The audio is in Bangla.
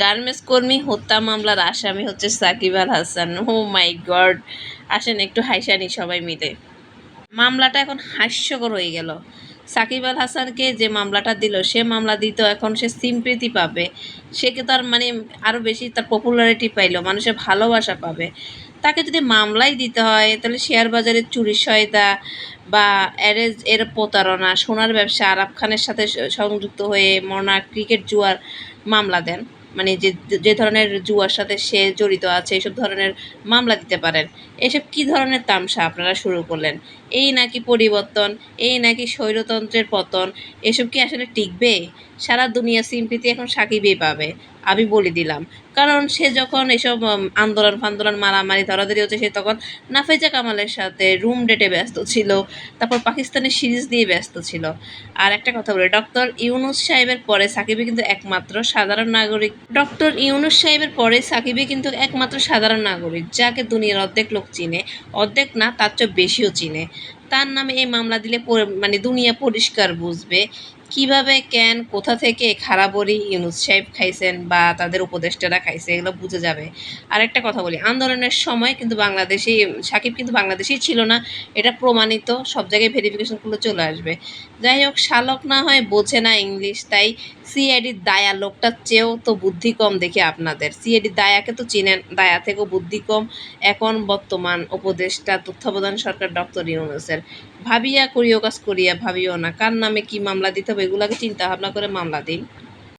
গার্মেন্টস কর্মী হত্যা মামলার আসামি হচ্ছে সাকিব আল হাসান। ও মাই গড! আসেন একটু হাইসানি সবাই মিলে। মামলাটা এখন হাস্যকর হয়ে গেল। সাকিব আল হাসানকে যে মামলাটা দিল, সে মামলা দিত এখন সে সিম্পেথি পাবে। সে কি তার মানে আরও বেশি তার পপুলারিটি পাইলো, মানুষের ভালোবাসা পাবে। তাকে যদি মামলাই দিতে হয় তাহলে শেয়ার বাজারে চুরি সহায়তা বা অ্যারেজ এর প্রতারণা, সোনার ব্যবসা, আরাব খানের সাথে সংযুক্ত হয়ে মনা ক্রিকেট জুয়ার মামলা দেন। মানে যে যে ধরনের জুয়ার সাথে সে জড়িত আছে এইসব ধরনের মামলা দিতে পারেন। এসব কি ধরনের তামসা আপনারা শুরু করলেন? এই নাকি পরিবর্তন, এই নাকি স্বৈরতন্ত্রের পতন, এসব কি আসলে টিকবে? সারা দুনিয়া সিম্পিতি এখন সাকিবেই পাবে, আমি বলে দিলাম। কারণ সে যখন এসব আন্দোলন ফান্দোলন মারামারি ধরাধরি হচ্ছে, সে তখন নাফেজা কামালের সাথে রুম ডেটে ব্যস্ত ছিল, তারপর পাকিস্তানের সিরিজ নিয়ে ব্যস্ত ছিল। আর একটা কথা বলি, ডক্টর ইউনুস সাহেবের পরে সাকিবই কিন্তু একমাত্র সাধারণ নাগরিক। ডক্টর ইউনুস সাহেবের পরে সাকিবই কিন্তু একমাত্র সাধারণ নাগরিক যাকে দুনিয়ার অর্ধেক লোক চিনে, অর্ধেক না তার চেয়ে বেশিও চিনে। তার নামে এই মামলা দিলে মানে দুনিয়া পরিষ্কার বুঝবে কিভাবে, কেন, কোথা থেকে খারাপরি ইউনুস সাহেব খাইছেন বা তাদের উপদেষ্টারা খাইছে, এগুলো বুঝে যাবে। আর একটা কথা বলি, আন্দোলনের সময় কিন্তু বাংলাদেশি সাকিব কিন্তু বাংলাদেশেই ছিল না, এটা প্রমাণিত, সব জায়গায় ভেরিফিকেশন করলে চলে আসবে। যাই হোক, শালক না হয় বোঝে না ইংলিশ, তাই সিআইডির দায়া লোকটার চেয়েও তো বুদ্ধি কম দেখি আপনাদের। সিআইডির দায়াকে তো চিনেন, দায়া থেকেও বুদ্ধি কম এখন বর্তমান উপদেষ্টা তত্ত্বাবধান সরকার ডক্টর ইউনুসের। ভাবিয়া করিও কাজ করিয়া ভাবিও না, কার নামে কি মামলা দিতে হবে এগুলোকে চিন্তা ভাবনা করে মামলা দিন।